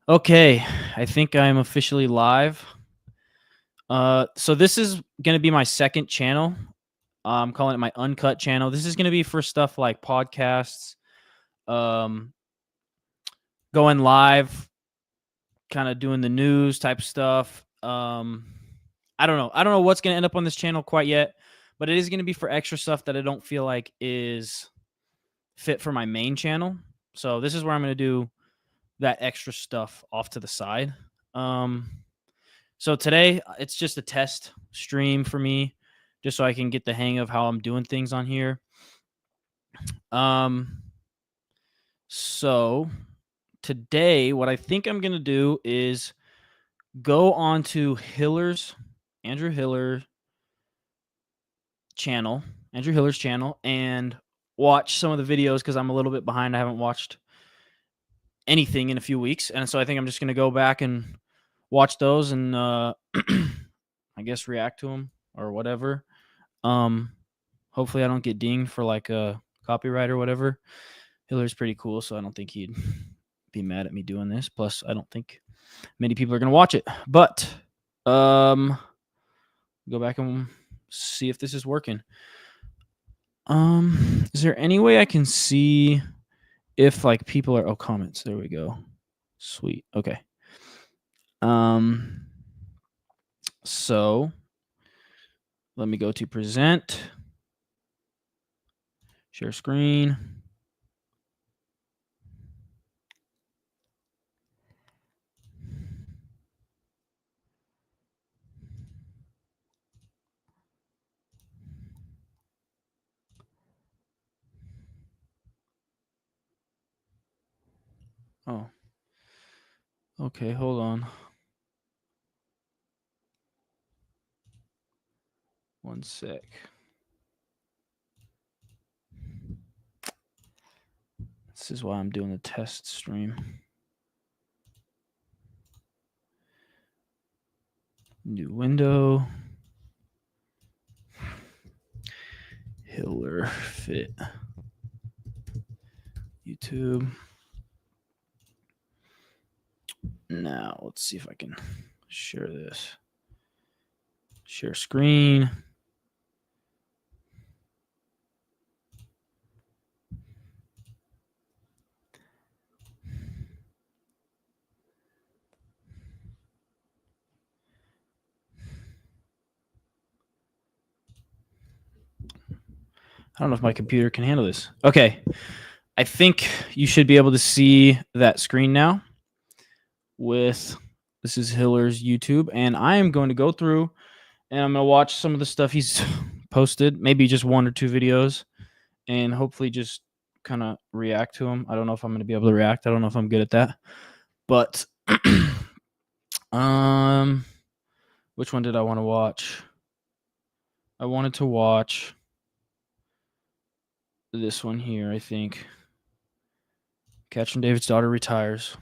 Okay, I think I'm officially live. So this is gonna be my second channel. I'm calling it my uncut channel. This is gonna be for stuff like podcasts, um, going live, kind of doing the news type stuff. I don't know. I don't know what's gonna end up on this channel quite yet, but it is gonna be for extra stuff that I don't feel like is fit for my main channel. So this is where I'm gonna do that extra stuff off to the side. So today it's just a test stream for me, just so I can get the hang of how I'm doing things on here. So today what I think I'm gonna do is go on to Andrew Hiller's channel, and watch some of the videos because I'm a little bit behind. I haven't watched anything in a few weeks, and so I think I'm just gonna go back and watch those and I guess react to them or whatever. Hopefully I don't get dinged for like a copyright or whatever. Hiller's pretty cool, so I don't think he'd be mad at me doing this. Plus, I don't think many people are gonna watch it. But go back and see if this is working. Is there any way I can see if like people are comments? There we go. Sweet. Okay. So let me go to present, share screen. Oh, okay. Hold on. One sec. This is why I'm doing the test stream. New window. Hiller Fit. YouTube. Now, let's see if I can share this. Share screen. I don't know if my computer can handle this. Okay. I think you should be able to see that screen now. This is Hiller's YouTube, and I am going to go through and I'm going to watch some of the stuff he's posted, maybe just one or two videos, and hopefully just kind of react to them. I don't know if I'm going to be able to react. I don't know if I'm good at that. But which one did I want to watch? I wanted to watch this one here, I think. Katrin David's daughter retires,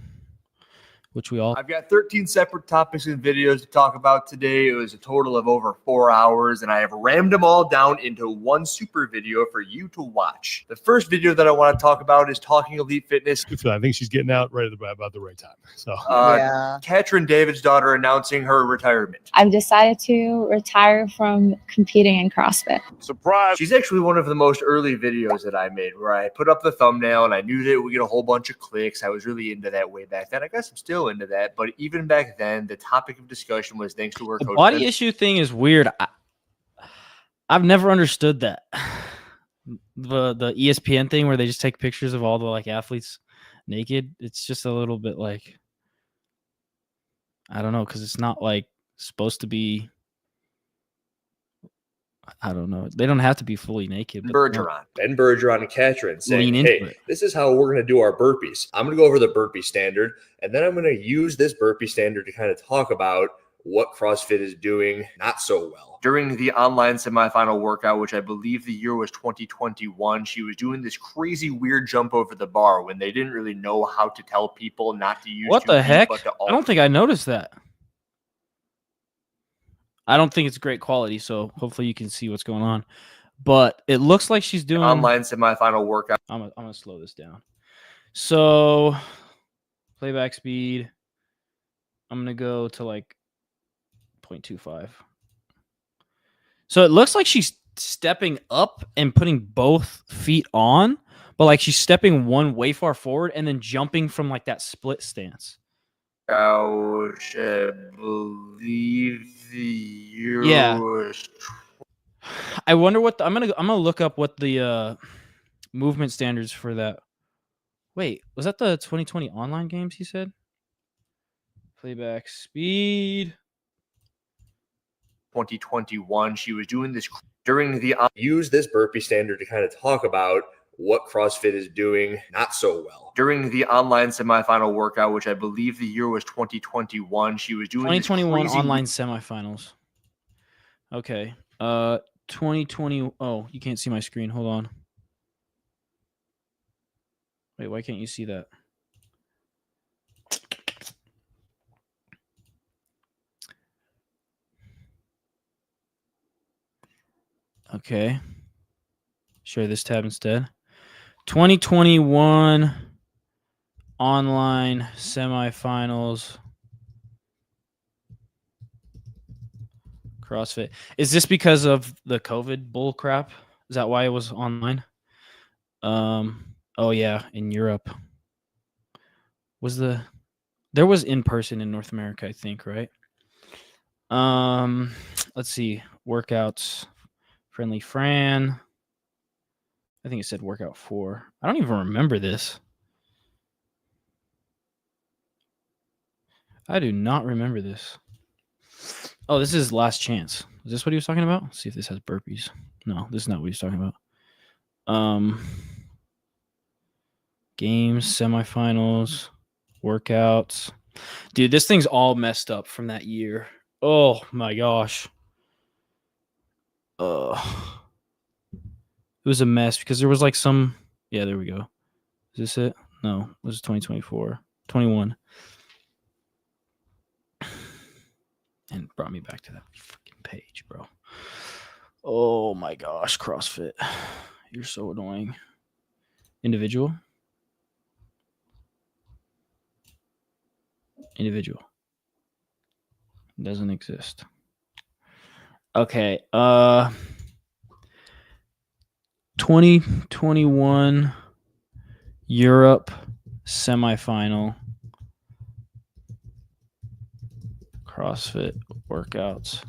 which we all... I've got 13 separate topics and videos to talk about today. It was a total of over 4 hours, and I have rammed them all down into one super video for you to watch. The first video that I want to talk about is Talking Elite Fitness. I think she's getting out right about the right time. So, Katrin David's daughter announcing her retirement. I've decided to retire from competing in CrossFit. Surprise! She's actually one of the most early videos that I made where I put up the thumbnail and I knew that it would get a whole bunch of clicks. I was really into that way back then. I guess I'm still into that, but even back then the topic of discussion was thanks to her coach. The body issue thing is weird. I've never understood that. The ESPN thing where they just take pictures of all the like athletes naked. It's just a little bit like, I don't know, because it's not like supposed to be. I don't know. They don't have to be fully naked. Ben Bergeron and Katrin saying, hey, this is how we're going to do our burpees. I'm going to go over the burpee standard, and then I'm going to use this burpee standard to kind of talk about what CrossFit is doing not so well. During the online semifinal workout, which I believe the year was 2021, she was doing this crazy weird jump over the bar when they didn't really know how to tell people not to use what the heck? I don't think I noticed that. I don't think it's great quality, so hopefully you can see what's going on. But it looks like she's doing online semifinal workout. I'm gonna slow this down. So playback speed. I'm going to go to like 0.25. So it looks like she's stepping up and putting both feet on, but like she's stepping one way far forward and then jumping from like that split stance. Ouch, I believe the Euro was... I wonder what I'm gonna look up what the movement standards for that. Wait, was that the 2020 online games he said? Playback speed. 2021, she was doing this during the... Use this burpee standard to kind of talk about what CrossFit is doing not so well. During the online semifinal workout, which I believe the year was 2021, she was doing 2021 online semifinals. Okay. 2020. Oh, you can't see my screen. Hold on. Wait, why can't you see that? Okay. Share this tab instead. 2021 online semifinals. CrossFit. Is this because of the COVID bull crap? Is that why it was online? Oh yeah, in Europe. There was in person in North America, I think, right? Let's see. Workouts. Friendly Fran. I think it said workout 4. I don't even remember this. I do not remember this. Oh, this is last chance. Is this what he was talking about? Let's see if this has burpees. No, this is not what he's talking about. Games, semifinals, workouts. Dude, this thing's all messed up from that year. Oh my gosh. It was a mess because there was like some... Yeah, there we go. Is this it? No, this is 2024. 21. And it brought me back to that freaking page, bro. Oh my gosh, CrossFit. You're so annoying. Individual. Individual. Doesn't exist. Okay. 2021 Europe semifinal CrossFit workouts.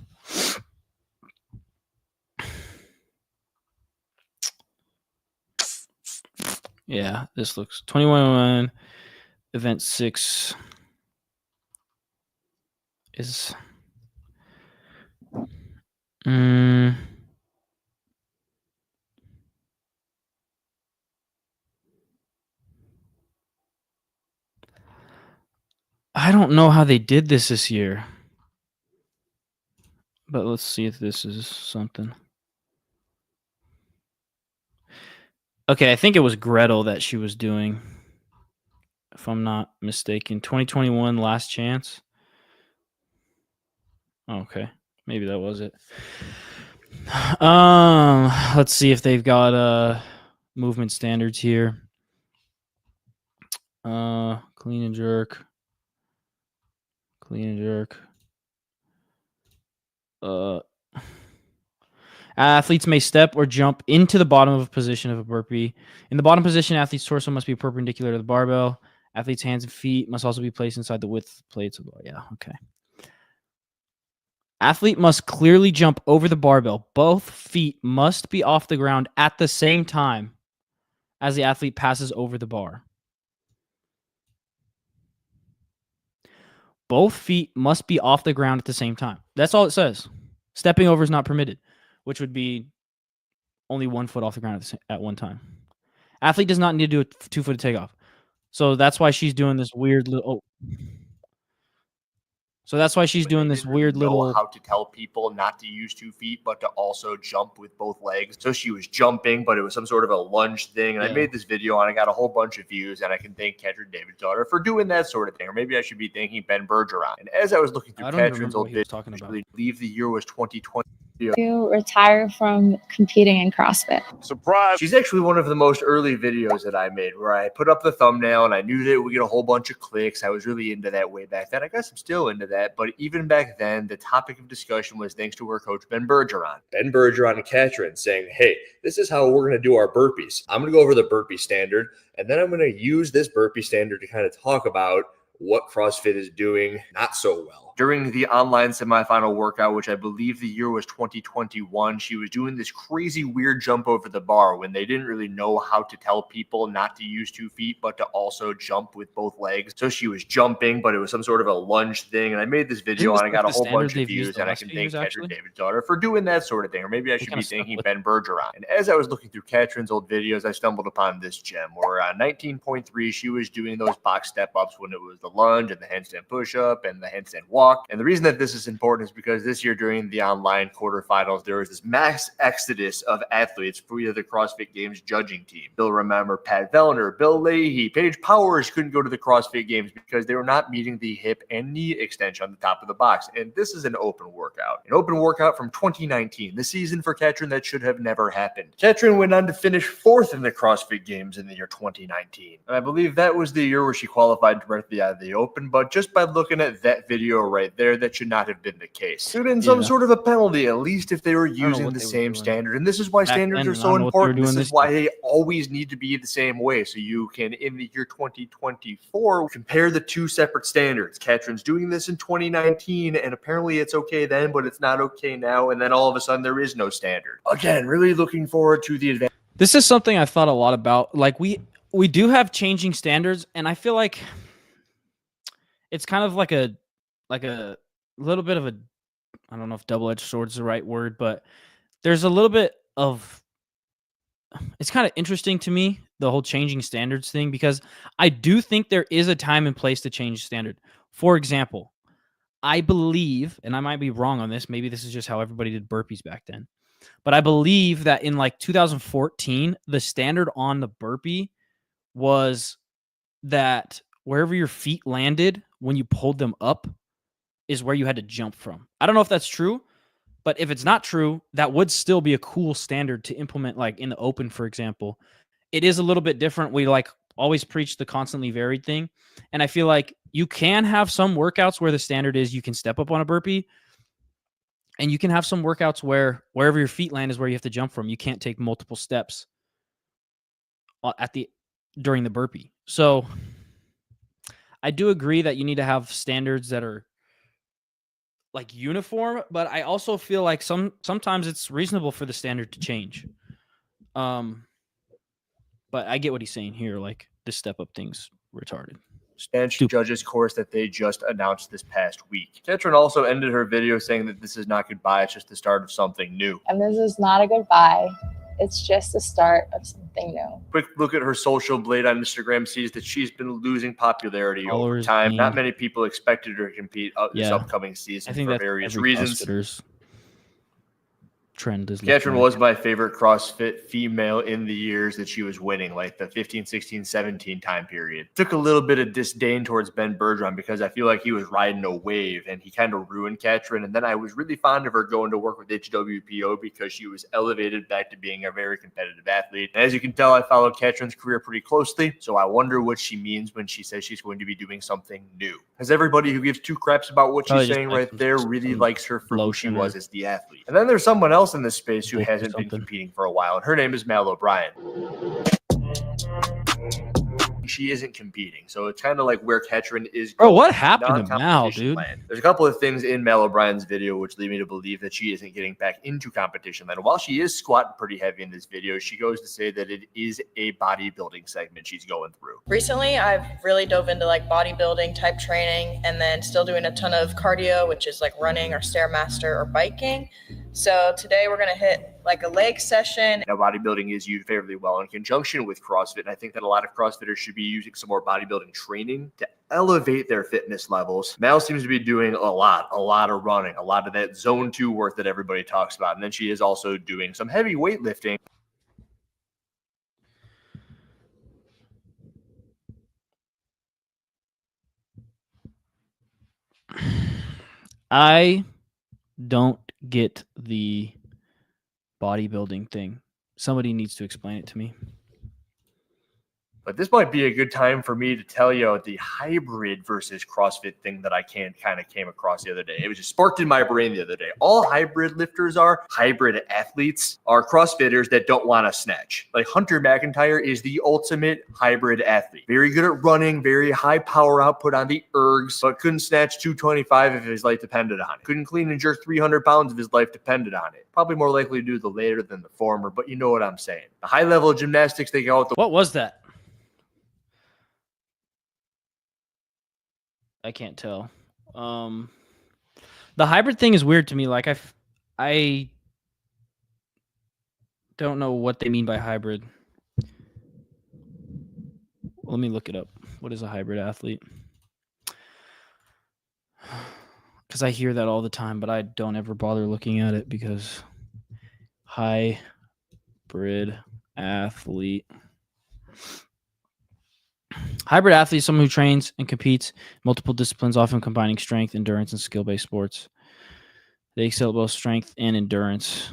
Yeah, this looks 21 event 6 is I don't know how they did this year. But let's see if this is something. Okay, I think it was Gretel that she was doing, if I'm not mistaken. 2021 last chance. Okay, maybe that was it. Let's see if they've got movement standards here. Clean and jerk. Clean and jerk. Athletes may step or jump into the bottom of a position of a burpee. In the bottom position, athlete's torso must be perpendicular to the barbell. Athlete's hands and feet must also be placed inside the width plates. Yeah, okay. Athlete must clearly jump over the barbell. Both feet must be off the ground at the same time as the athlete passes over the bar. Both feet must be off the ground at the same time. That's all it says. Stepping over is not permitted, which would be only 1 foot off the ground at one time. Athlete does not need to do a 2-foot takeoff. So that's why she's doing this weird little... Oh. So that's why she's doing this weird little... How to tell people not to use 2 feet, but to also jump with both legs. So she was jumping, but it was some sort of a lunge thing. And I made this video and I got a whole bunch of views. And I can thank Katrin David's daughter for doing that sort of thing. Or maybe I should be thanking Ben Bergeron. And as I was looking through Katrin's old video, I believe the year was 2020. To retire from competing in CrossFit. Surprise! She's actually one of the most early videos that I made where I put up the thumbnail and I knew that it would get a whole bunch of clicks. I was really into that way back then. I guess I'm still into that. But even back then, the topic of discussion was thanks to her coach, Ben Bergeron. Ben Bergeron and Katrin saying, hey, this is how we're going to do our burpees. I'm going to go over the burpee standard, and then I'm going to use this burpee standard to kind of talk about what CrossFit is doing not so well. During the online semifinal workout, which I believe the year was 2021, she was doing this crazy weird jump over the bar when they didn't really know how to tell people not to use 2 feet, but to also jump with both legs. So she was jumping, but it was some sort of a lunge thing. And I made this video and I got a whole bunch of views, and I can thank Katrin David's daughter for doing that sort of thing. Or maybe I should be thanking Ben Bergeron. And as I was looking through Katrin's old videos, I stumbled upon this gem where on 19.3, she was doing those box step ups when it was the lunge and the handstand push up and the handstand walk. And the reason that this is important is because this year during the online quarterfinals, there was this mass exodus of athletes for the CrossFit Games judging team. You'll remember Pat Vellner, Bill Leahy, Paige Powers couldn't go to the CrossFit Games because they were not meeting the hip and knee extension on the top of the box. And this is an open workout from 2019, the season for Katrin that should have never happened. Katrin went on to finish 4th in the CrossFit Games in the year 2019. And I believe that was the year where she qualified directly out of the open, but just by looking at that video right there, that should not have been the case. Should have been some sort of a penalty, at least if they were using the same standard. And this is why standards are so important. This is why they always need to be the same way. So you can, in the year 2024, compare the 2 separate standards. Katrin's doing this in 2019, and apparently it's okay then, but it's not okay now. And then all of a sudden there is no standard. Again, really looking forward to the advance. This is something I thought a lot about. Like we do have changing standards, and I feel like it's kind of like a little bit of a, I don't know if double-edged sword is the right word, but there's a little bit of, it's kind of interesting to me, the whole changing standards thing, because I do think there is a time and place to change standard. For example, I believe, and I might be wrong on this, maybe this is just how everybody did burpees back then, but I believe that in like 2014, the standard on the burpee was that wherever your feet landed when you pulled them up is where you had to jump from. I don't know if that's true, but if it's not true, that would still be a cool standard to implement, like in the open, for example. It is a little bit different. We like always preach the constantly varied thing. And I feel like you can have some workouts where the standard is you can step up on a burpee, and you can have some workouts where wherever your feet land is where you have to jump from. You can't take multiple steps during the burpee. So I do agree that you need to have standards that are like uniform, but I also feel like sometimes it's reasonable for the standard to change. But I get what he's saying here. Like this step up thing's retarded. Judges course that they just announced this past week. Katrin also ended her video saying that this is not goodbye, it's just the start of something new. And this is not a goodbye. It's just the start of something new. Quick look at her social blade on Instagram sees that she's been losing popularity over time. Not many people expected her to compete this upcoming season for various reasons. Trend is Katrin was my favorite CrossFit female in the years that she was winning, like the 15, 16, 17 time period. Took a little bit of disdain towards Ben Bergeron because I feel like he was riding a wave and he kind of ruined Katrin. And then I was really fond of her going to work with HWPO because she was elevated back to being a very competitive athlete. And as you can tell, I followed Katrin's career pretty closely, so I wonder what she means when she says she's going to be doing something new. Because everybody who gives 2 craps about what she's saying right there really likes her for who she was as the athlete. And then there's someone else in this space who hasn't been competing for a while, and her name is Mal O'Brien. She isn't competing, so it's kind of like where Katrin is. Bro, what happened to Mal, dude? Land. There's a couple of things in Mal O'Brien's video which lead me to believe that she isn't getting back into competition land. While she is squatting pretty heavy in this video, she goes to say that it is a bodybuilding segment she's going through. Recently, I've really dove into like bodybuilding type training, and then still doing a ton of cardio, which is like running or Stairmaster or biking. So today we're going to hit like a leg session. Now, bodybuilding is used fairly well in conjunction with CrossFit, and I think that a lot of CrossFitters should be using some more bodybuilding training to elevate their fitness levels. Mal seems to be doing a lot of running, a lot of that zone 2 work that everybody talks about. And then she is also doing some heavy weightlifting. I don't get the bodybuilding thing. Somebody needs to explain it to me. But this might be a good time for me to tell you the hybrid versus CrossFit thing that I kind of came across the other day. It was just sparked in my brain the other day. All hybrid lifters are hybrid athletes, are CrossFitters that don't want to snatch. Like Hunter McIntyre is the ultimate hybrid athlete. Very good at running, very high power output on the ergs, but couldn't snatch 225 if his life depended on it. Couldn't clean and jerk 300 pounds if his life depended on it. Probably more likely to do the later than the former, but you know what I'm saying. The high level gymnastics, they go out the— What was that? I can't tell. The hybrid thing is weird to me. Like I don't know what they mean by hybrid. Let me look it up. What is a hybrid athlete? Because I hear that all the time, but I don't ever bother looking at it because hybrid athlete. Hybrid athlete is someone who trains and competes in multiple disciplines, often combining strength, endurance, and skill-based sports. They excel at both strength and endurance.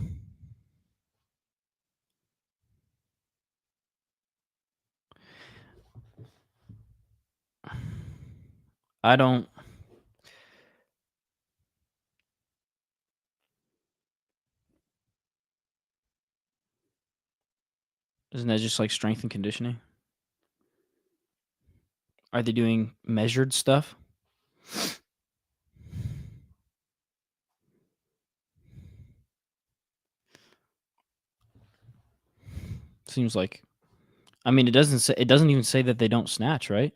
I don't. Isn't that just like strength and conditioning? Are they doing measured stuff? Seems like, I mean, it doesn't even say that they don't snatch, right?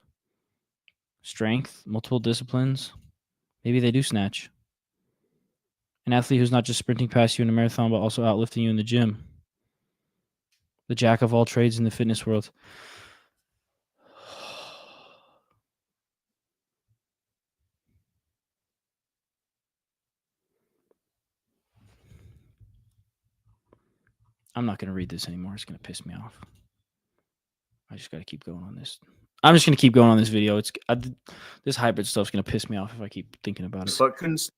Strength, multiple disciplines. Maybe they do snatch. An athlete who's not just sprinting past you in a marathon, but also outlifting you in the gym. The jack of all trades in the fitness world. I'm not going to read this anymore. It's going to piss me off. I just got to keep going on this. I'm just going to keep going on this video. This hybrid stuff's going to piss me off if I keep thinking about it. But couldn't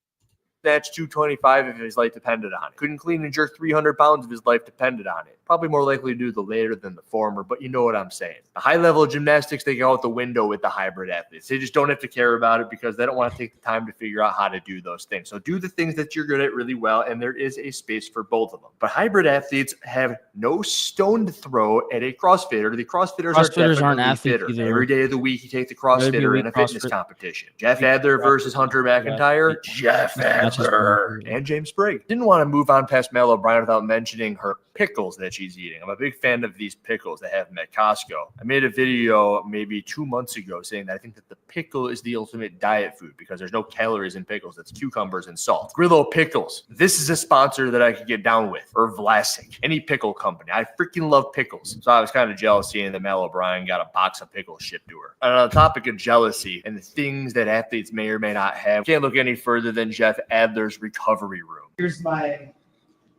snatch 225 if his life depended on it. Couldn't clean and jerk 300 pounds if his life depended on it. Probably more likely to do the later than the former, but you know what I'm saying. The high-level gymnastics, they go out the window with the hybrid athletes. They just don't have to care about it because they don't want to take the time to figure out how to do those things. So do the things that you're good at really well, and there is a space for both of them. But hybrid athletes have no stone to throw at a CrossFitter. The CrossFitters aren't athletes fitter. either. Every day of the week, you take the CrossFitter in a fitness competition. Jeff Adler versus Hunter McIntyre. Jeff Adler. And James Sprague. Didn't want to move on past Mel O'Brien without mentioning her pickles that she's eating. I'm a big fan of these pickles that have them at Costco. I made a video maybe 2 months ago saying that I think that the pickle is the ultimate diet food because there's no calories in pickles. It's cucumbers and salt. Grillo Pickles. This is a sponsor that I could get down with. Or Vlasic. Any pickle company. I freaking love pickles. So I was kind of jealous seeing that Mel O'Brien got a box of pickles shipped to her. And on the topic of jealousy and the things that athletes may or may not have, can't look any further than Jeff Adler's recovery room. Here's my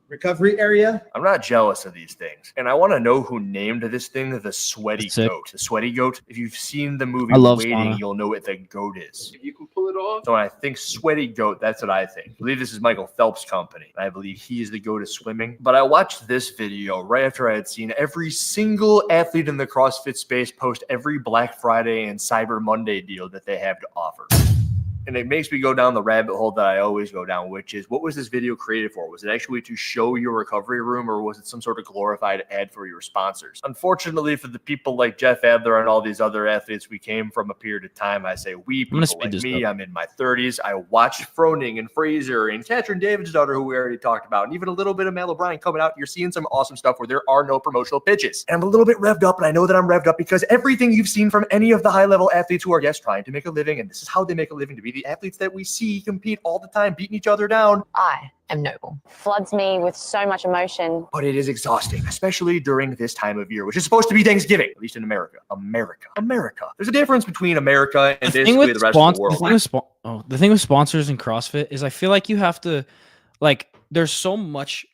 recovery area. I'm not jealous of these things. And I want to know who named this thing the Sweaty Goat. The Sweaty Goat. If you've seen the movie Waiting, you'll know what the goat is. You can pull it off. So when I think Sweaty Goat, that's what I think. I believe this is Michael Phelps' company. I believe he is the goat of swimming. But I watched this video right after I had seen every single athlete in the CrossFit space post every Black Friday and Cyber Monday deal that they have to offer. And it makes me go down the rabbit hole that I always go down, which is, what was this video created for? Was it actually to show your recovery room, or was it some sort of glorified ad for your sponsors? Unfortunately, for the people like Jeff Adler and all these other athletes, we came from a period of time. I say we, people like me, I'm in my 30s. I watched Froning and Fraser and Catherine David's daughter, who we already talked about, and even a little bit of Mel O'Brien coming out. You're seeing some awesome stuff where there are no promotional pitches. And I'm a little bit revved up, and I know that I'm revved up because everything you've seen from any of the high-level athletes who are, yes, trying to make a living, and this is how they make a living, to be the athletes that we see compete all the time, beating each other down. I am noble. Floods me with so much emotion. But it is exhausting, especially during this time of year, which is supposed to be Thanksgiving, at least in America. America. There's a difference between America and basically the rest of the world. The thing with sponsors in CrossFit is I feel like you have to, like, there's so much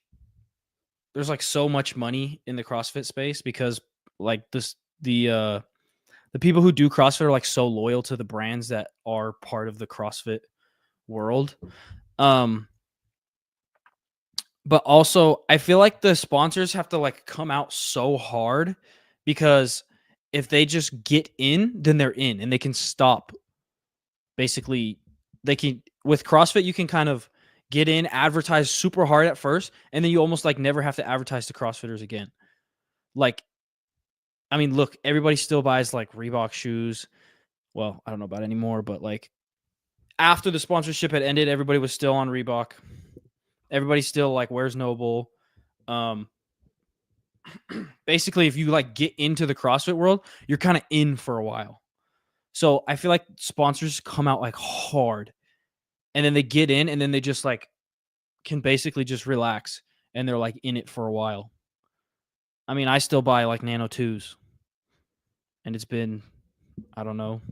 money in the CrossFit space because, like, the people who do CrossFit are like so loyal to the brands that are part of the CrossFit world. But also, I feel like the sponsors have to like come out so hard because if they just get in, then they're in and they can stop. Basically, they can with CrossFit, you can kind of get in, advertise super hard at first, and then you almost like never have to advertise to CrossFitters again. Like, I mean, look, everybody still buys like Reebok shoes. Well, I don't know about anymore, but like after the sponsorship had ended, everybody was still on Reebok. Everybody still like wears Noble. Basically, if you like get into the CrossFit world, you're kind of in for a while. So I feel like sponsors come out like hard and then they get in and then they just like can basically just relax and they're like in it for a while. I mean, I still buy like Nano 2s and it's been, I don't know,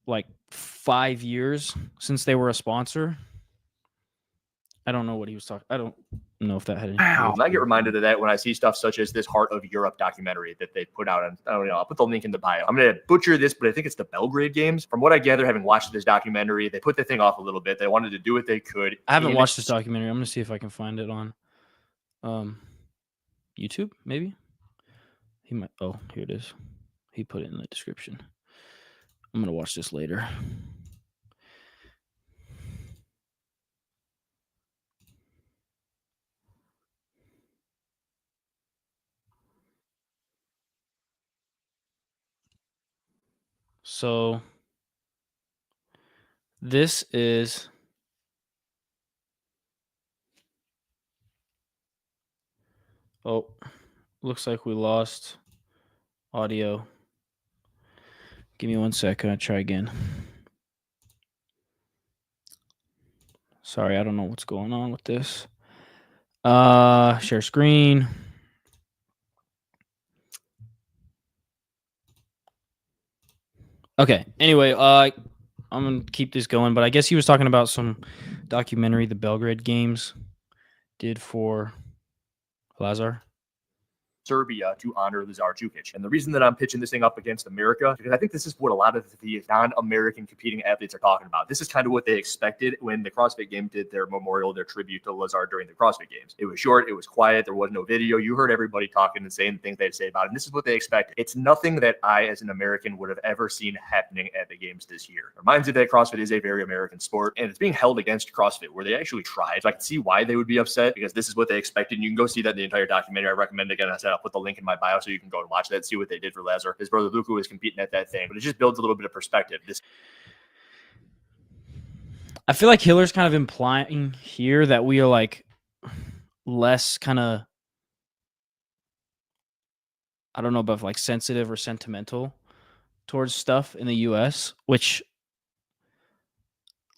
like 5 years since they were a sponsor. I don't know what he was talking. I don't know if that had anything. I get reminded of that when I see stuff such as this Heart of Europe documentary that they put out on, I don't know, I'll put the link in the bio. I'm going to butcher this, but I think it's the Belgrade Games. From what I gather, having watched this documentary, they put the thing off a little bit. They wanted to do what they could. I haven't watched this documentary. I'm going to see if I can find it on YouTube, maybe. He might. Oh, here it is. He put it in the description. I'm going to watch this later. So this is looks like we lost audio. Give me 1 second. I'll try again. Sorry, I don't know what's going on with this. Share screen. Okay. Anyway, I'm gonna keep this going, but I guess he was talking about some documentary the Belgrade Games did for Lazar. Serbia to honor Lazar Jukic. And the reason that I'm pitching this thing up against America, because I think this is what a lot of the non-American competing athletes are talking about. This is kind of what they expected when the CrossFit Games did their memorial, their tribute to Lazar during the CrossFit Games. It was short, it was quiet, there was no video. You heard everybody talking and saying the things they'd say about it. And this is what they expected. It's nothing that I, as an American, would have ever seen happening at the Games this year. It reminds me that CrossFit is a very American sport, and it's being held against CrossFit, where they actually tried. So I can see why they would be upset, because this is what they expected. And you can go see that in the entire documentary. I recommend, again, I said I'll put the link in my bio so you can go and watch that, see what they did for Lazar. His brother Luka was competing at that thing, but it just builds a little bit of perspective. I feel like Hiller's kind of implying here that we are like less kind of, I don't know about like sensitive or sentimental towards stuff in the US, which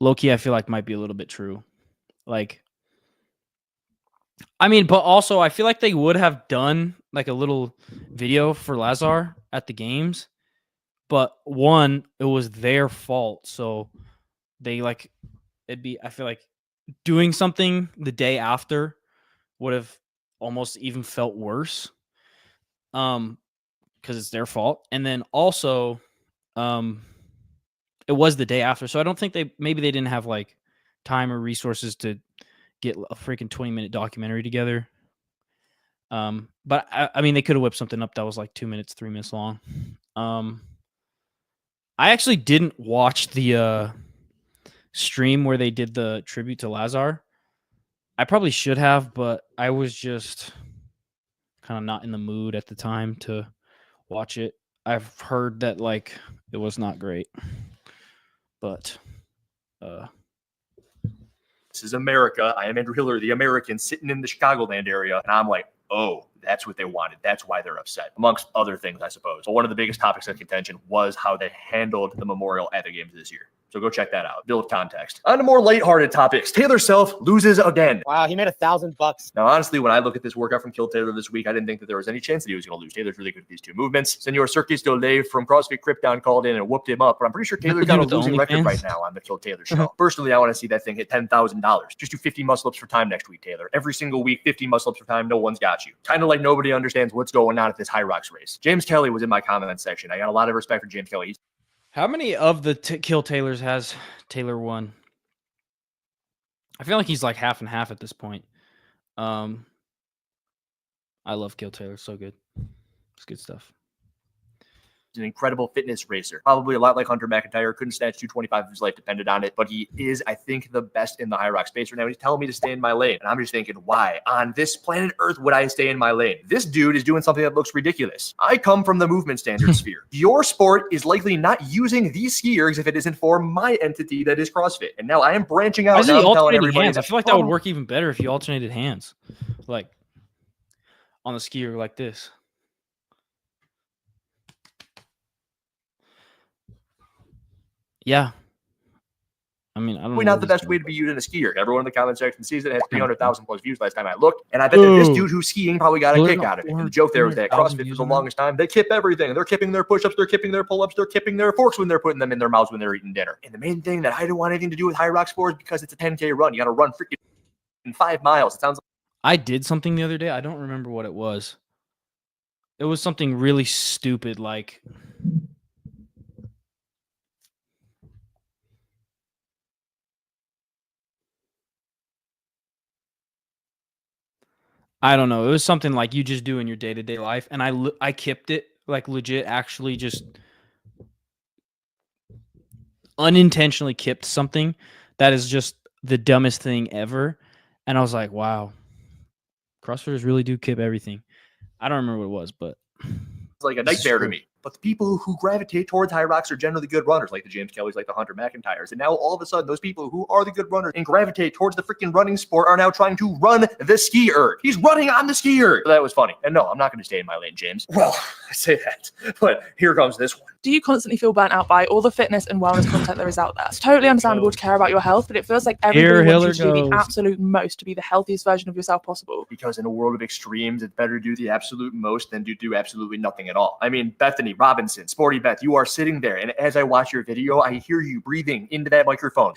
low-key I feel like might be a little bit true. Like, I mean, but also I feel like they would have done like a little video for Lazar at the games, but one, it was their fault. So they like, I feel like doing something the day after would have almost even felt worse. Because it's their fault. And then also, it was the day after. So I don't think maybe they didn't have like time or resources to get a freaking 20-minute documentary together. But I mean, they could have whipped something up that was like 2 minutes, 3 minutes long. I actually didn't watch the stream where they did the tribute to Lazar. I probably should have, but I was just kind of not in the mood at the time to watch it. I've heard that like it was not great, but this is America. I am Andrew Hiller, the American, sitting in the Chicagoland area, and I'm like, oh, that's what they wanted. That's why they're upset, amongst other things, I suppose. But one of the biggest topics of contention was how they handled the memorial at the Games this year. So go check that out. Build context. On to more lighthearted topics. Taylor Self loses again. Wow, he made $1,000. Now, honestly, when I look at this workout from Kill Taylor this week, I didn't think that there was any chance that he was going to lose. Taylor's really good at these two movements. Senor Circus Dole from CrossFit Krypton called in and whooped him up, but I'm pretty sure Taylor's got a losing record right now on the Kill Taylor show. Personally, I want to see that thing hit $10,000. Just do 50 muscle-ups for time next week, Taylor. Every single week, 50 muscle-ups for time. No one's got you. Kind of like nobody understands what's going on at this High Rocks race. James Kelly was in my comment section. I got a lot of respect for James Kelly. How many of the Kill Taylors has Taylor won? I feel like he's like half and half at this point. I love Gil Taylor. So good. It's good stuff. He's an incredible fitness racer. Probably a lot like Hunter McIntyre. Couldn't snatch 225 if his life depended on it. But he is, I think, the best in the high rock space right now. He's telling me to stay in my lane. And I'm just thinking, why on this planet Earth would I stay in my lane? This dude is doing something that looks ridiculous. I come from the movement standard sphere. Your sport is likely not using these ski ergs if it isn't for my entity that is CrossFit. And now I am branching out. Now I'm telling everybody hands. I feel like that would work even better if you alternated hands. Like on the ski erg like this. Yeah. I mean, I don't know. Not the best way to be used in a skier. Everyone in the comment section sees it. It has 300,000 plus views last time I looked. And I bet that this dude who's skiing probably got a kick out of it. And the joke there was that CrossFit for the longest time, they kip everything. They're kipping their push-ups, they're kipping their pull-ups, they're kipping their forks when they're putting them in their mouths when they're eating dinner. And the main thing that I don't want anything to do with high rock sports because it's a 10K run. You got to run freaking 5 miles. It sounds like I did something the other day. I don't remember what it was. It was something really stupid like I don't know. It was something like you just do in your day-to-day life. And I kipped it, like legit, actually just unintentionally kipped something that is just the dumbest thing ever. And I was like, wow, CrossFitters really do kip everything. I don't remember what it was, but it's like a nightmare to me. But the people who gravitate towards high rocks are generally good runners, like the James Kellys, like the Hunter McIntyres. And now all of a sudden, those people who are the good runners and gravitate towards the freaking running sport are now trying to run the ski erg. He's running on the ski erg. So that was funny. And no, I'm not going to stay in my lane, James. Well, I say that, but here comes this one. Do you constantly feel burnt out by all the fitness and wellness content there is out there? It's totally understandable to care about your health, but it feels like everybody wants you to do the absolute most to be the healthiest version of yourself possible. Because in a world of extremes, it's better to do the absolute most than to do absolutely nothing at all. I mean, Bethany Robinson, Sporty Beth, you are sitting there, and as I watch your video, I hear you breathing into that microphone.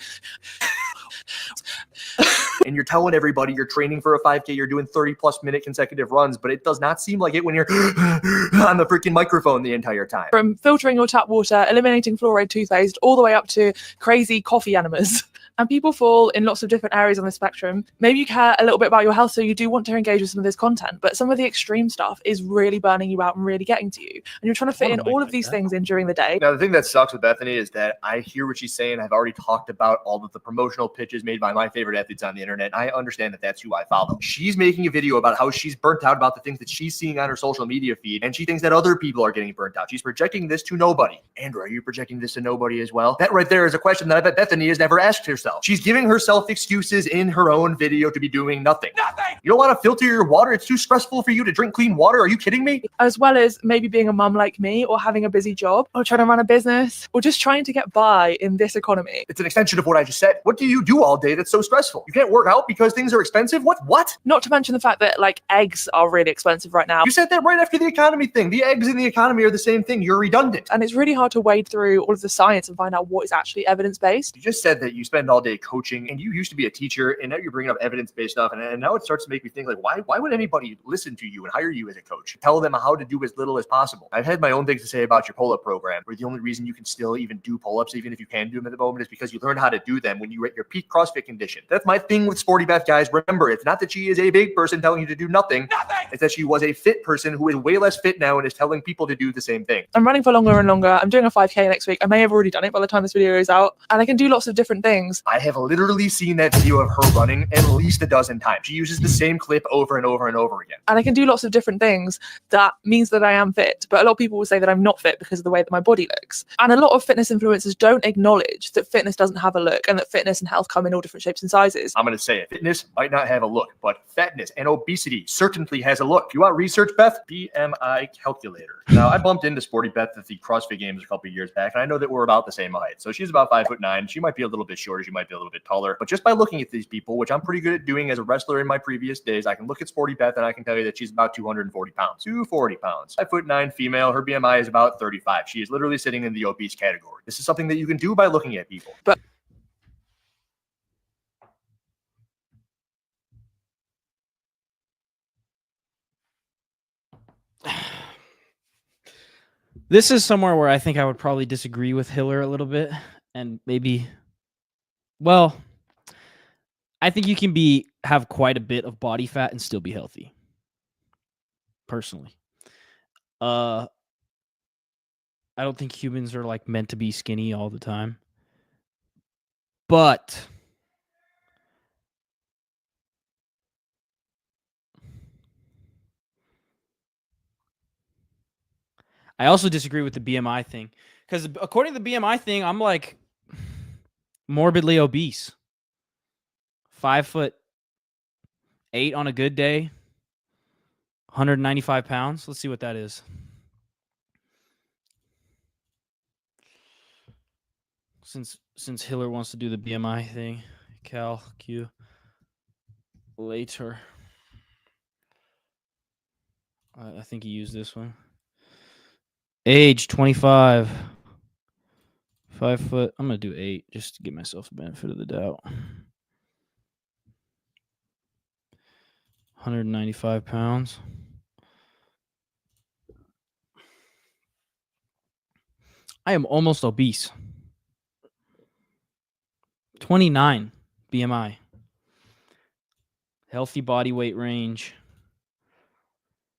And you're telling everybody you're training for a 5K, you're doing 30+ minute consecutive runs, but it does not seem like it when you're on the freaking microphone the entire time. From filtering your tap water, eliminating fluoride toothpaste, all the way up to crazy coffee enemas. And people fall in lots of different areas on the spectrum. Maybe you care a little bit about your health, so you do want to engage with some of this content, but some of the extreme stuff is really burning you out and really getting to you. And you're trying to fit in all of these things in during the day. Now, the thing that sucks with Bethany is that I hear what she's saying. I've already talked about all of the promotional pitches made by my favorite athletes on the internet. I understand that that's who I follow. She's making a video about how she's burnt out about the things that she's seeing on her social media feed, and she thinks that other people are getting burnt out. She's projecting this to nobody. Andrew, are you projecting this to nobody as well? That right there is a question that I bet Bethany has never asked herself. She's giving herself excuses in her own video to be doing nothing. You don't want to filter your water? It's too stressful for you to drink clean water? Are you kidding me? As well as maybe being a mum like me, or having a busy job, or trying to run a business, or just trying to get by in this economy. It's an extension of what I just said. What do you do all day that's so stressful? You can't work out because things are expensive? What? Not to mention the fact that like eggs are really expensive right now. You said that right after the economy thing. The eggs and the economy are the same thing. You're redundant. And it's really hard to wade through all of the science and find out what is actually evidence-based. You just said that you spend all day coaching, and you used to be a teacher, and now you're bringing up evidence-based stuff, and now it starts to make me think, like, why would anybody listen to you and hire you as a coach? Tell them how to do as little as possible. I've had my own things to say about your pull-up program, where the only reason you can still even do pull-ups, even if you can do them at the moment, is because you learned how to do them when you were at your peak CrossFit condition. That's my thing with Sporty Beth, guys. Remember, it's not that she is a big person telling you to do nothing. It's that she was a fit person who is way less fit now and is telling people to do the same thing. I'm running for longer and longer. I'm doing a 5K next week. I may have already done it by the time this video is out, and I can do lots of different things. I have literally seen that video of her running at least a dozen times. She uses the same clip over and over and over again. And I can do lots of different things. That means that I am fit, but a lot of people will say that I'm not fit because of the way that my body looks. And a lot of fitness influencers don't acknowledge that fitness doesn't have a look, and that fitness and health come in all different shapes and sizes. I'm going to say it. Fitness might not have a look, but fatness and obesity certainly has a look. You want research, Beth? BMI calculator. Now, I bumped into Sporty Beth at the CrossFit Games a couple of years back, and I know that we're about the same height. So she's about 5'9". She might be a little bit shorter. She might be a little bit taller. But just by looking at these people, which I'm pretty good at doing as a wrestler in my previous days, I can look at Sporty Beth and I can tell you that she's about 240 pounds. 240 pounds. 5'9" female. Her BMI is about 35. She is literally sitting in the obese category. This is something that you can do by looking at people. But this is somewhere where I think I would probably disagree with Hiller a little bit, and maybe, well, I think you can be have quite a bit of body fat and still be healthy. Personally. I don't think humans are like meant to be skinny all the time. But I also disagree with the BMI thing, because according to the BMI thing, I'm like morbidly obese. 5'8" on a good day, 195 pounds. Let's see what that is. Since Hiller wants to do the BMI thing, calculator. I think he used this one. Age 25. 5 foot. I'm going to do 8 just to give myself the benefit of the doubt. 195 pounds. I am almost obese. 29 BMI. Healthy body weight range.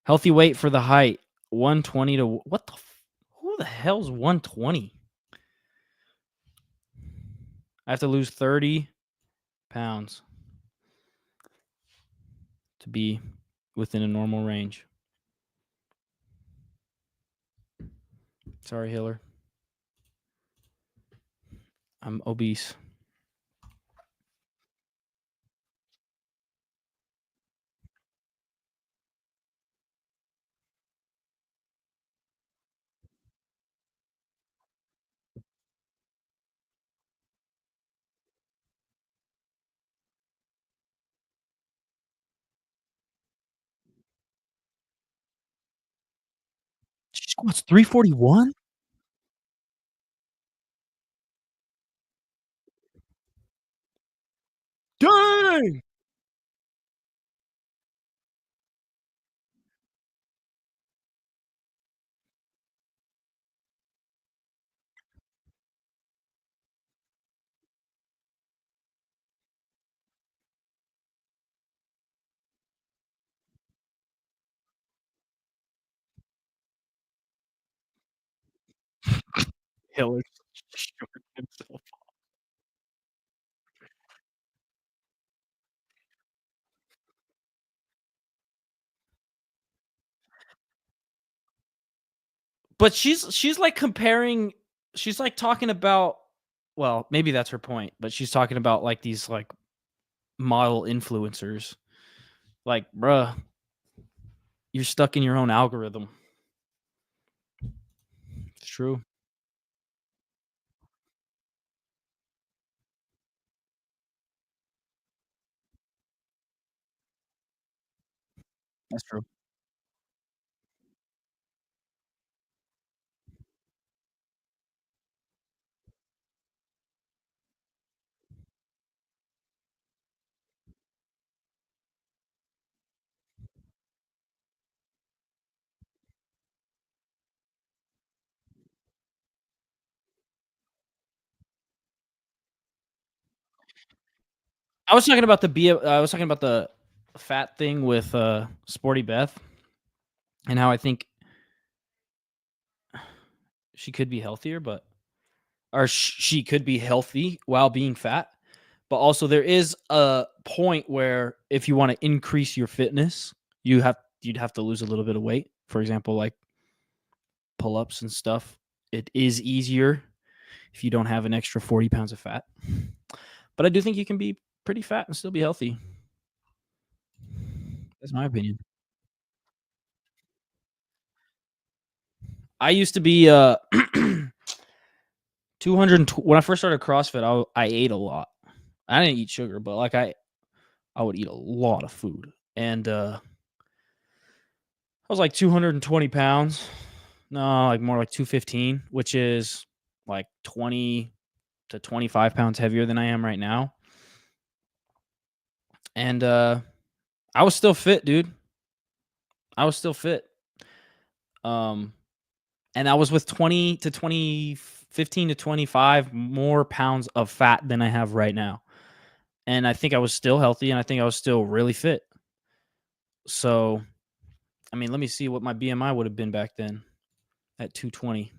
Healthy weight for the height. 120 to... What the... Who the hell's 120? I have to lose 30 pounds to be within a normal range. Sorry, Hiller. I'm obese. She squats 341? Dang! Hiller short himself. But she's like comparing, she's like talking about, well, maybe that's her point, but she's talking about like these like model influencers. Like, bruh, you're stuck in your own algorithm. It's true. That's true. I was talking about the fat thing with Sporty Beth, and how I think she could be healthier, but she could be healthy while being fat. But also there is a point where if you want to increase your fitness, you'd have to lose a little bit of weight. For example, like pull-ups and stuff. It is easier if you don't have an extra 40 pounds of fat. But I do think you can be pretty fat and still be healthy. That's my opinion. I used to be 200 when I first started CrossFit. I ate a lot. I didn't eat sugar, but like I would eat a lot of food, and I was like 220 pounds. No, like more like 215, which is like 20 to 25 pounds heavier than I am right now. And I was still fit, dude. I was still fit. And I was with 15 to 25 more pounds of fat than I have right now. and I think I was still healthy, and I think I was still really fit. So, I mean, let me see what my BMI would have been back then at 220.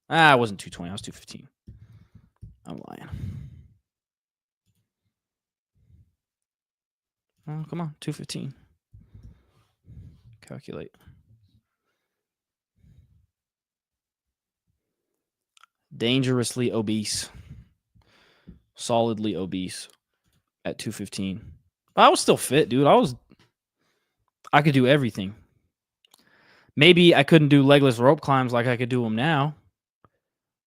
I wasn't 220. I was 215. I'm lying. Oh, come on, 215. Calculate. Dangerously obese. Solidly obese at 215. But I was still fit, dude. I could do everything. Maybe I couldn't do legless rope climbs like I could do them now,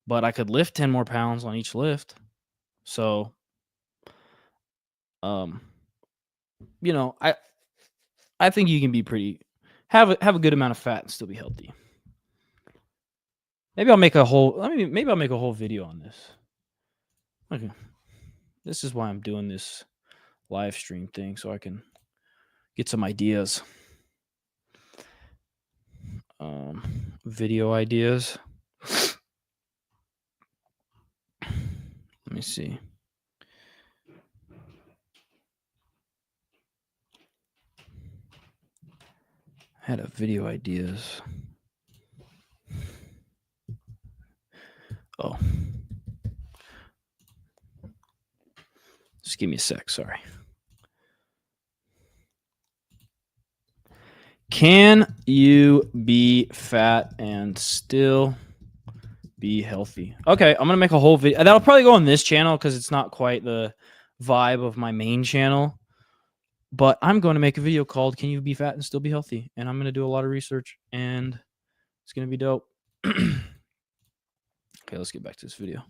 but I could lift 10 more pounds on each lift. So, you know, I think you can be pretty have a good amount of fat and still be healthy. Maybe I'll make a whole video on this. Okay. This is why I'm doing this live stream thing, so I can get some ideas. Video ideas. Let me see. I had a video ideas. Oh. Just give me a sec, sorry. Can you be fat and still be healthy? Okay, I'm going to make a whole video. That'll probably go on this channel because it's not quite the vibe of my main channel. But I'm going to make a video called Can You Be Fat and Still Be Healthy? And I'm going to do a lot of research, and it's going to be dope. Okay, let's get back to this video.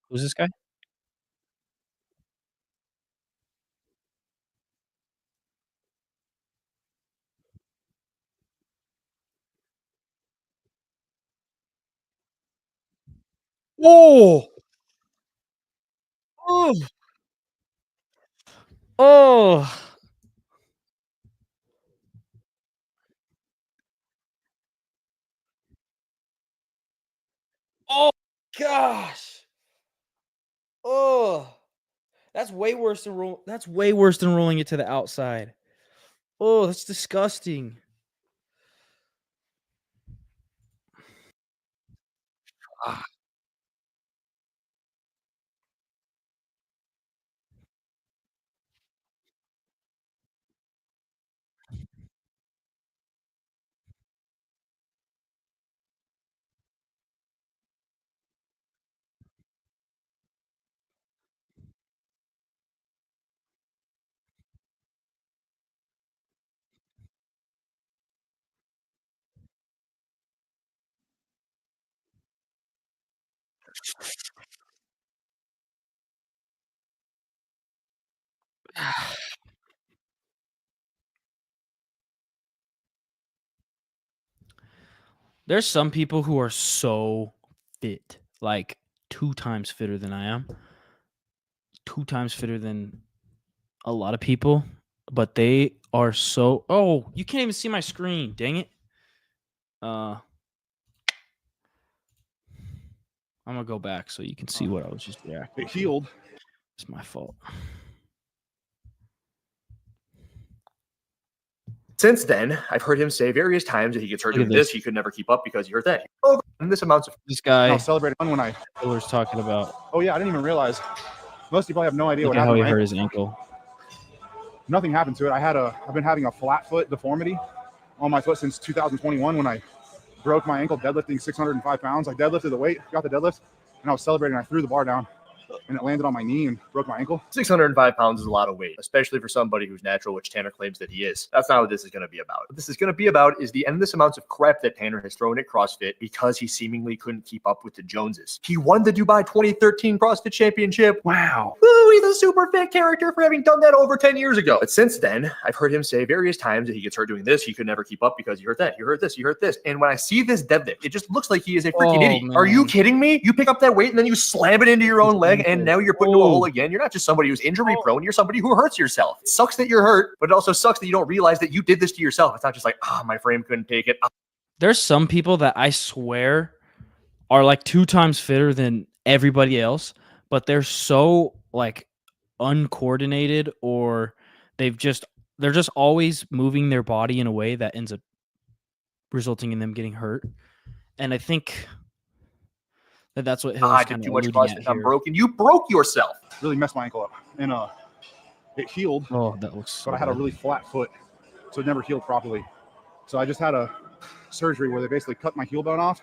Who's this guy? Whoa! Oh! Oh! Oh gosh! Oh, that's way worse than rolling it to the outside. Oh, that's disgusting. Ah. There's some people who are so fit, like 2 times fitter than I am. 2 times fitter than a lot of people, but they are so oh, you can't even see my screen. Dang it. I'm gonna go back so you can see what I was just reacting. It healed. It's my fault. Since then, I've heard him say various times that he gets hurt Look at doing this. He could never keep up because he hurt that. Oh, and this amounts of This guy I was celebrating when I. Miller's talking about. Oh yeah, I didn't even realize. Most people have no idea Look what at how happened. he hurt his ankle. Nothing happened to it. I've been having a flat foot deformity on my foot since 2021 when I broke my ankle deadlifting 605 pounds. I deadlifted the weight, got the deadlift, and I was celebrating. I threw the bar down, and it landed on my knee and broke my ankle. 605 pounds is a lot of weight, especially for somebody who's natural, which Tanner claims that he is. That's not what this is going to be about. What this is going to be about is the endless amounts of crap that Tanner has thrown at CrossFit because he seemingly couldn't keep up with the Joneses. He won the Dubai 2013 CrossFit Championship. Wow. Woo, he's a super fit character for having done that over 10 years ago. But since then, I've heard him say various times that he gets hurt doing this. He could never keep up because he hurt that. He hurt this. He hurt this. And when I see this deadlift, it just looks like he is a freaking idiot. Man. Are you kidding me? You pick up that weight and then you slam it into your own leg and and now you're put into a hole again. You're not just somebody who's injury prone. You're somebody who hurts yourself. It sucks that you're hurt, but it also sucks that you don't realize that you did this to yourself. It's not just like, my frame couldn't take it. There's some people that I swear are like 2 times fitter than everybody else, but they're so like uncoordinated, or they're just always moving their body in a way that ends up resulting in them getting hurt. And I think that's what Hill's I did too much CrossFit. I'm broken. You broke yourself. Really messed my ankle up, and it healed. Oh, that looks. But I had a really flat foot, so it never healed properly. So I just had a surgery where they basically cut my heel bone off.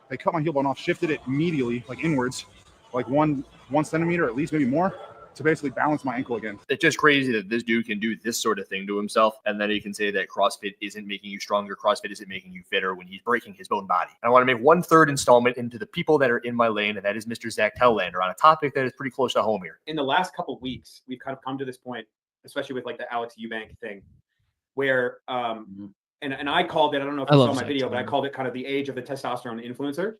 They cut my heel bone off, shifted it medially, like inwards, like 1 centimeter at least, maybe more, to basically balance my ankle again. It's just crazy that this dude can do this sort of thing to himself, and then he can say that CrossFit isn't making you stronger, CrossFit isn't making you fitter when he's breaking his own body. And I want to make one third installment into the people that are in my lane, and that is Mr. Zach Tellander, on a topic that is pretty close to home here. In the last couple of weeks, we've kind of come to this point, especially with like the Alex Eubank thing, where and I called it, I don't know if you saw my video, but I called it kind of the age of the testosterone influencer.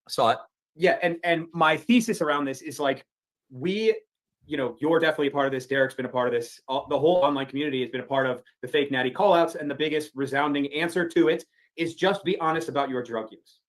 I saw it. Yeah, and my thesis around this is like, you're definitely a part of this. Derek's been a part of this. The whole online community has been a part of the fake natty callouts, and the biggest resounding answer to it is just be honest about your drug use.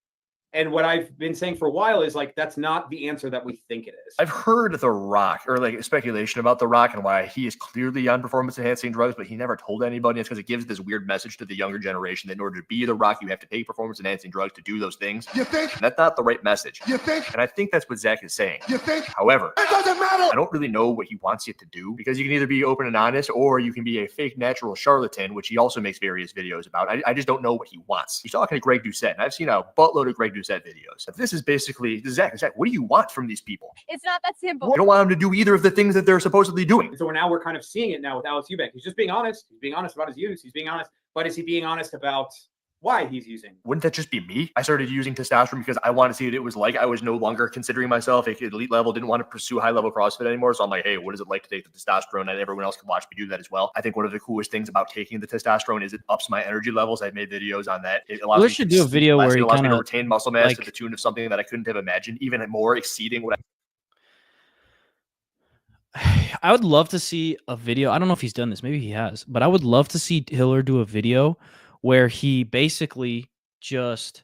And what I've been saying for a while is like, that's not the answer that we think it is. I've heard The Rock, or like speculation about The Rock and why he is clearly on performance enhancing drugs, but he never told anybody. It's because it gives this weird message to the younger generation that in order to be The Rock, you have to take performance enhancing drugs to do those things. You think? And that's not the right message. You think? And I think that's what Zach is saying. You think? However, it doesn't matter. I don't really know what he wants you to do, because you can either be open and honest, or you can be a fake natural charlatan, which he also makes various videos about. I just don't know what he wants. He's talking to Greg Doucette, and I've seen a buttload of Greg Doucette videos. This is basically, Zach, what do you want from these people? It's not that simple. You don't want them to do either of the things that they're supposedly doing. So we're kind of seeing it now with Alex Eubank. He's just being honest. He's being honest about his use. He's being honest. But is he being honest about why he's using? Wouldn't that just be me? I started using testosterone because I wanted to see what it was like. I was no longer considering myself at elite level, didn't want to pursue high level CrossFit anymore. So I'm like, hey, what is it like to take the testosterone? And everyone else can watch me do that as well. I think one of the coolest things about taking the testosterone is it ups my energy levels. I've made videos on that. It allows me should do a video where he allows me kind to of retain muscle mass to the tune of something that I couldn't have imagined, even more exceeding what I would love to see a video. I don't know if he's done this. Maybe he has. But I would love to see Hiller do a video where he basically just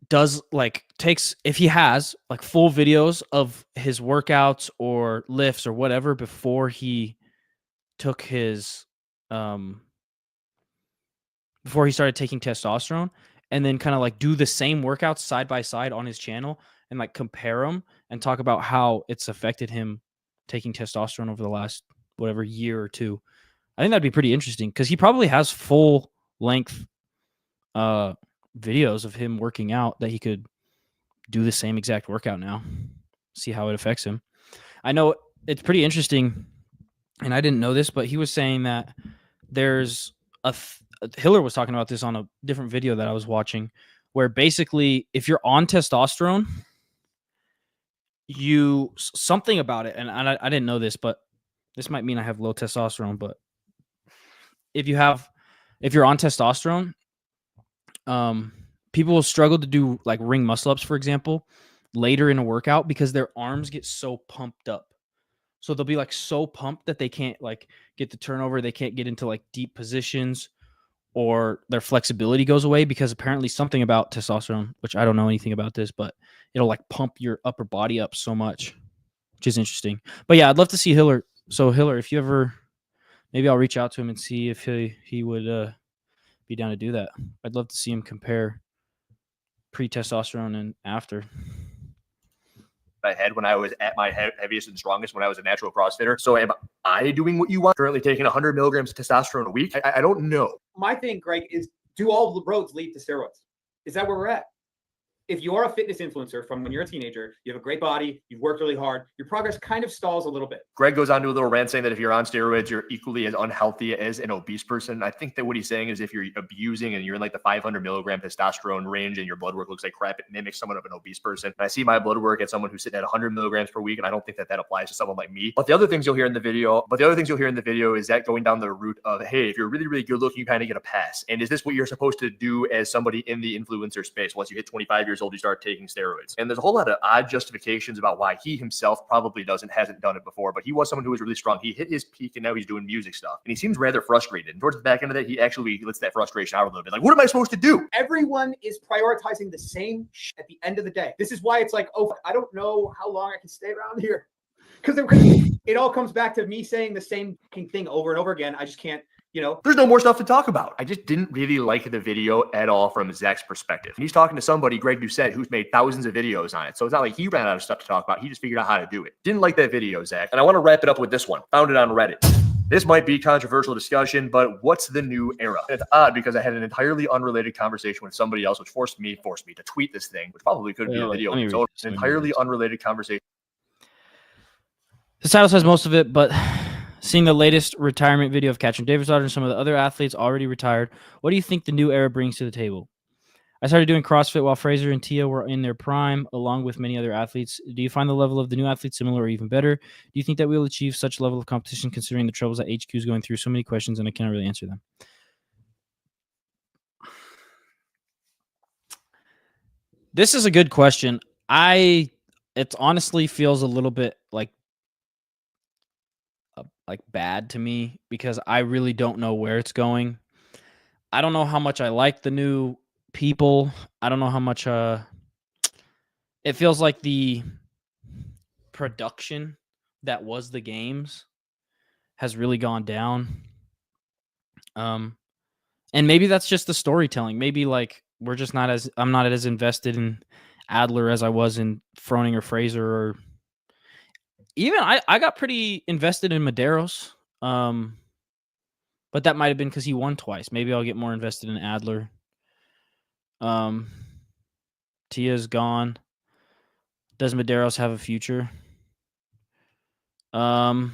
does takes, if he has like full videos of his workouts or lifts or whatever before he took his before he started taking testosterone, and then kind of like do the same workouts side by side on his channel and like compare them and talk about how it's affected him taking testosterone over the last whatever year or two. I think that'd be pretty interesting, because he probably has full length videos of him working out that he could do the same exact workout now, see how it affects him. I know it's pretty interesting, and I didn't know this, but he was saying that there's Hiller was talking about this on a different video that I was watching, where basically if you're on testosterone, something about it, and I didn't know this, but this might mean I have low testosterone, but if you're on testosterone, people will struggle to do like ring muscle ups, for example, later in a workout, because their arms get so pumped up. So they'll be like so pumped that they can't like get the turnover. They can't get into like deep positions, or their flexibility goes away, because apparently something about testosterone, which I don't know anything about this, but it'll like pump your upper body up so much, which is interesting. But yeah, I'd love to see Hiller. So Hiller, if you ever, maybe I'll reach out to him and see if he would be down to do that. I'd love to see him compare pre-testosterone and after. I had when I was at my heaviest and strongest, when I was a natural CrossFitter. So am I doing what you want? Currently taking 100 milligrams of testosterone a week? I don't know. My thing, Greg, is do all the roads lead to steroids? Is that where we're at? If you are a fitness influencer from when you're a teenager, you have a great body, you've worked really hard, your progress kind of stalls a little bit. Greg goes on to a little rant saying that if you're on steroids, you're equally as unhealthy as an obese person. I think that what he's saying is if you're abusing and you're in like the 500 milligram testosterone range and your blood work looks like crap, it mimics someone of an obese person. And I see my blood work at someone who's sitting at 100 milligrams per week, and I don't think that applies to someone like me. But the other things you'll hear in the video, is that going down the route of, hey, if you're really, really good looking, you kind of get a pass. And is this what you're supposed to do as somebody in the influencer space once you hit 25 years years old, he started taking steroids. And there's a whole lot of odd justifications about why he himself probably hasn't done it before, but he was someone who was really strong. He hit his peak and now he's doing music stuff. And he seems rather frustrated. And towards the back end of that, he actually lets that frustration out a little bit. Like, what am I supposed to do? Everyone is prioritizing the same at the end of the day. This is why it's like, oh, I don't know how long I can stay around here. Because it all comes back to me saying the same thing over and over again. I just can't, There's no more stuff to talk about. I just didn't really like the video at all from Zach's perspective. He's talking to somebody, Greg Doucette, who's made thousands of videos on it. So it's not like he ran out of stuff to talk about. He just figured out how to do it. Didn't like that video, Zach. And I want to wrap it up with this one. Found it on Reddit. This might be controversial discussion, but what's the new era? And it's odd because I had an entirely unrtielated conversation with somebody else, which forced me to tweet this thing, which probably could be a video. So it's an entirely unrelated conversation. The title says most of it, but seeing the latest retirement video of Katrin Davidsdottir and some of the other athletes already retired, what do you think the new era brings to the table? I started doing CrossFit while Fraser and Tia were in their prime, along with many other athletes. Do you find the level of the new athletes similar or even better? Do you think that we will achieve such level of competition considering the troubles that HQ is going through? So many questions, and I cannot really answer them. This is a good question. It honestly feels a little bit like bad to me because I really don't know where it's going. I don't know how much I like the new people. I don't know how much it feels like the production that was the games has really gone down. And maybe that's just the storytelling. Maybe like I'm not as invested in Adler as I was in Froning or Fraser, or even I got pretty invested in Medeiros. But that might have been because he won twice. Maybe I'll get more invested in Adler. Tia's gone. Does Medeiros have a future? I'm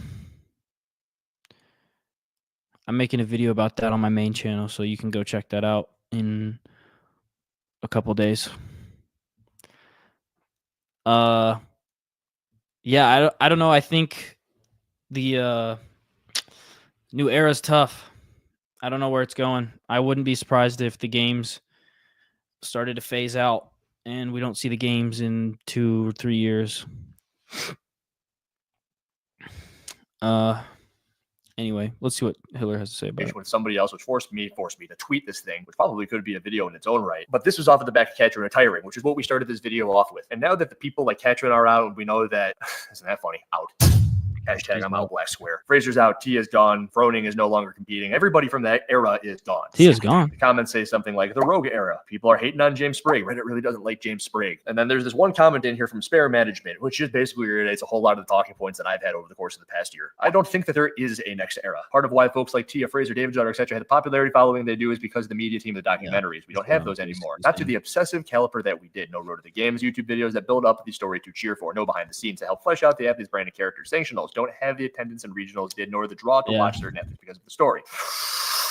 making a video about that on my main channel, so you can go check that out in a couple days. Yeah, I don't know. I think the new era is tough. I don't know where it's going. I wouldn't be surprised if the games started to phase out and we don't see the games in 2 or 3 years. Anyway, let's see what Hiller has to say about it. With somebody else, which forced me to tweet this thing, which probably could be a video in its own right. But this was off of the back of Katrin retiring, which is what we started this video off with. And now that the people like Katrin are out, we know that, isn't that funny? Out. Hashtag I'm out, black square. Fraser's out. Tia's gone. Froning is no longer competing. Everybody from that era is gone. Tia's gone. The comments say something like the Rogue era. People are hating on James Sprague. Reddit really doesn't like James Sprague. And then there's this one comment in here from Spare Management, which just basically reiterates a whole lot of the talking points that I've had over the course of the past year. I don't think that there is a next era. Part of why folks like Tia, Fraser, Davidsdottir, etc. had the popularity following they do is because of the media team of the documentaries. We don't have those anymore. Not to the obsessive caliber that we did. No Road to the Games YouTube videos that build up the story to cheer for. No behind the scenes to help flesh out the athlete's brand and characters. Sanctionals don't have the attendance and regionals did, nor the draw to watch certain athletes because of the story.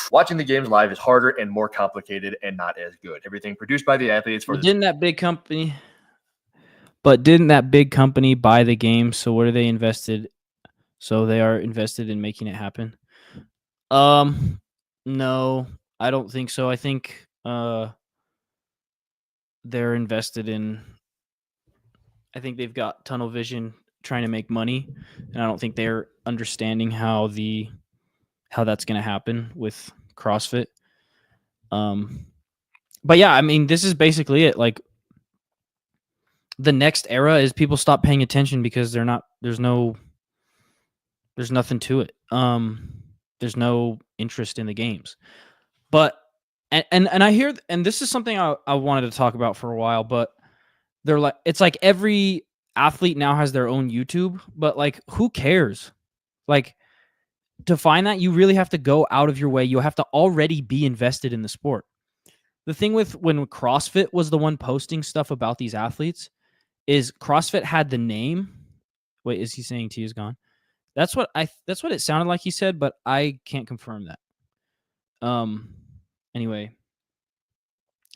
Watching the games live is harder and more complicated and not as good. Everything produced by the athletes for didn't that big company buy the game? So what are they invested? So they are invested in making it happen. No, I don't think so. I think they're invested in. I think they've got tunnel vision, trying to make money, and I don't think they're understanding how that's going to happen with CrossFit. But yeah, I mean, this is basically it. Like, the next era is people stop paying attention because there's nothing to it. There's no interest in the games. But and I hear, and this is something I wanted to talk about for a while, but they're like, it's like every athlete now has their own YouTube, but like, who cares? Like, to find that, you really have to go out of your way. You have to already be invested in the sport. The thing with when CrossFit was the one posting stuff about these athletes is CrossFit had the name. Wait, is he saying T is gone? That's what it sounded like he said, but I can't confirm that. Anyway,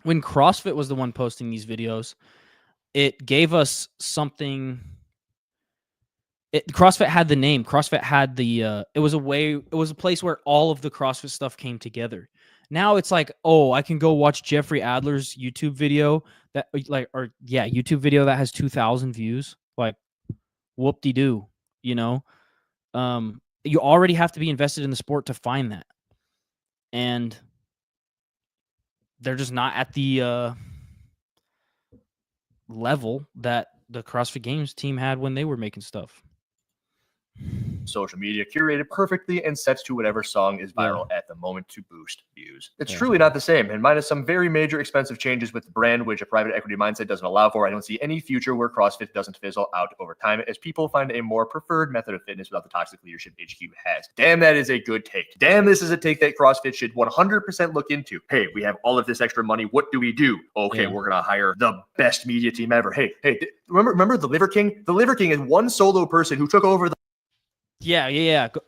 when CrossFit was the one posting these videos, it gave us something. CrossFit had the name. CrossFit had the. It was a place where all of the CrossFit stuff came together. Now it's like, oh, I can go watch Jeffrey Adler's YouTube video YouTube video that has 2,000 views. Like, whoop-de-doo, you know? You already have to be invested in the sport to find that. And they're just not at the level that the CrossFit Games team had when they were making stuff. Social media curated perfectly and sets to whatever song is viral at the moment to boost views. It's truly not the same, and minus some very major expensive changes with the brand, which a private equity mindset doesn't allow for, I don't see any future where CrossFit doesn't fizzle out over time as people find a more preferred method of fitness without the toxic leadership HQ has. Damn, that is a good take. Damn, this is a take that CrossFit should 100% look into. Hey, we have all of this extra money. What do we do? Okay, we're going to hire the best media team ever. Hey, remember the Liver King? The Liver King is one solo person who took over the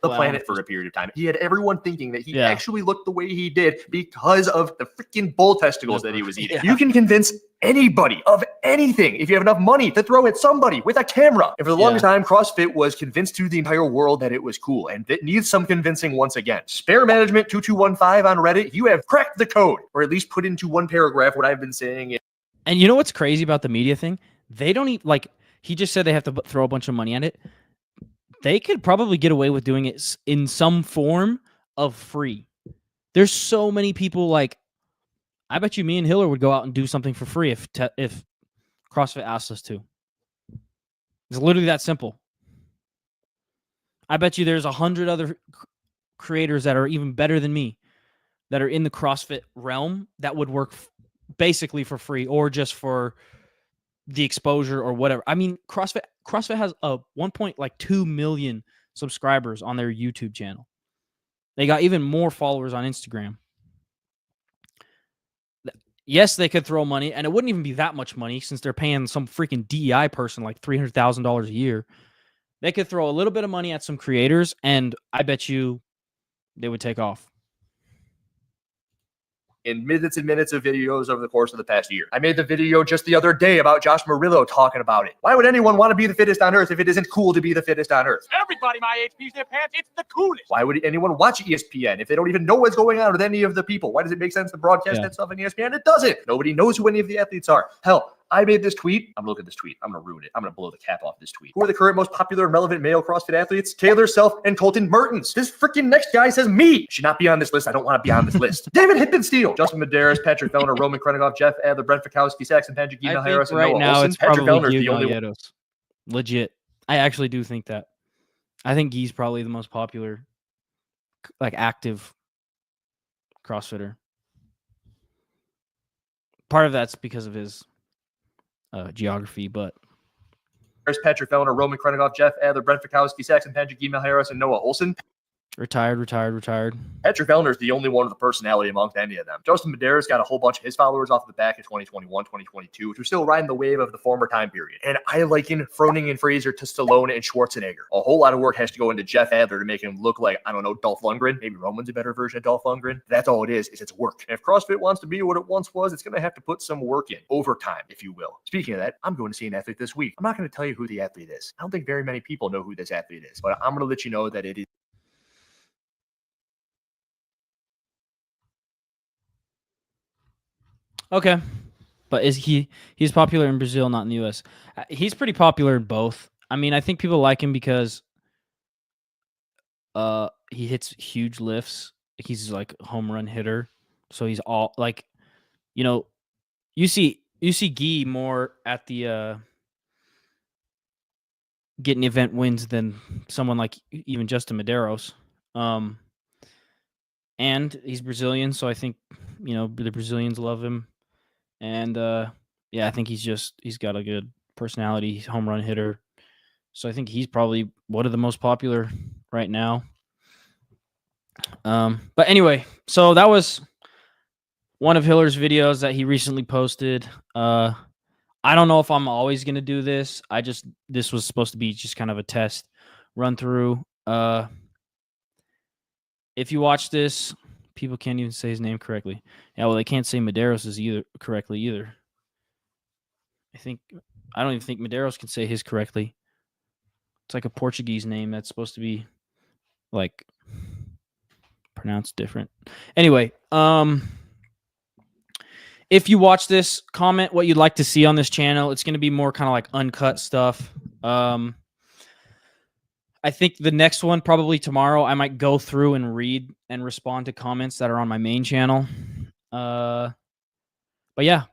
planet for a period of time. He had everyone thinking that he actually looked the way he did because of the freaking bull testicles that he was eating. You can convince anybody of anything if you have enough money to throw at somebody with a camera. And for the longest time, CrossFit was convinced to the entire world that it was cool, and it needs some convincing once again. Spare Management 2215 on Reddit, you have cracked the code, or at least put into one paragraph what I've been saying. And you know what's crazy about the media thing? They don't even, like, he just said they have to throw a bunch of money at it. They could probably get away with doing it in some form of free. There's so many people, like, I bet you me and Hiller would go out and do something for free if CrossFit asked us to. It's literally that simple. I bet you there's 100 other creators that are even better than me that are in the CrossFit realm that would work basically for free or just for the exposure or whatever. I mean, CrossFit has a 1.2 million subscribers on their YouTube channel. They got even more followers on Instagram. Yes, they could throw money, and it wouldn't even be that much money since they're paying some freaking DEI person like $300,000 a year. They could throw a little bit of money at some creators, and I bet you they would take off. In minutes and minutes of videos over the course of the past year. I made the video just the other day about Josh Murillo talking about it. Why would anyone want to be the fittest on earth if it isn't cool to be the fittest on earth? Everybody my age pees their pants. It's the coolest. Why would anyone watch ESPN if they don't even know what's going on with any of the people? Why does it make sense to broadcast that stuff on ESPN? It doesn't. Nobody knows who any of the athletes are. Hell, I made this tweet. I'm going to look at this tweet. I'm going to ruin it. I'm going to blow the cap off this tweet. Who are the current most popular and relevant male CrossFit athletes? Taylor Self and Colton Mertens. This freaking next guy says me. Should not be on this list. I don't want to be on this list. David Hippensteel, Justin Medeiros, Patrick Fellner, Roman Krennikov, Jeff Adler, Brent Fikowski, Saxon Panjagina, Harris, and Noah now Olsen. it's Patrick probably Fellner is Guy the only one. Gallegos. Legit. I actually do think that. I think Guy's probably the most popular, like, active CrossFitter. Part of that's because of his geography, but There's Patrick Fellner, Roman Krennikov, Jeff Adler, Brent Fikowski, Saxon Panjagina, Harris, and Noah Olsen. Retired. Patrick Fellner is the only one with a personality amongst any of them. Justin Medeiros got a whole bunch of his followers off the back of 2021, 2022, which were still riding the wave of the former time period. And I liken Froning and Fraser to Stallone and Schwarzenegger. A whole lot of work has to go into Jeff Adler to make him look like, I don't know, Dolph Lundgren. Maybe Roman's a better version of Dolph Lundgren. That's all it is it's work. And if CrossFit wants to be what it once was, it's going to have to put some work in, overtime, if you will. Speaking of that, I'm going to see an athlete this week. I'm not going to tell you who the athlete is. I don't think very many people know who this athlete is, but I'm going to let you know that it is. Okay. But he's popular in Brazil, not in the US. He's pretty popular in both. I mean, I think people like him because he hits huge lifts. He's like a home run hitter. So he's all like, you know, you see Guy more at the getting event wins than someone like even Justin Medeiros. And he's Brazilian, so I think, you know, the Brazilians love him. And I think he's got a good personality. He's a home run hitter. So I think he's probably one of the most popular right now. But anyway, so that was one of Hiller's videos that he recently posted. I don't know if I'm always going to do this. This was supposed to be just kind of a test run through. If you watch this, people can't even say his name correctly. Yeah, well, they can't say Medeiros correctly either. I don't even think Medeiros can say his correctly. It's like a Portuguese name that's supposed to be like Now it's different. Anyway, if you watch this, comment what you'd like to see on this channel. It's going to be more kind of like uncut stuff. I think the next one, probably tomorrow, I might go through and read and respond to comments that are on my main channel. But yeah,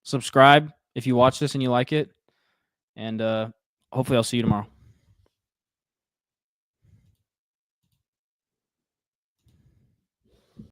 subscribe if you watch this and you like it. And hopefully I'll see you tomorrow.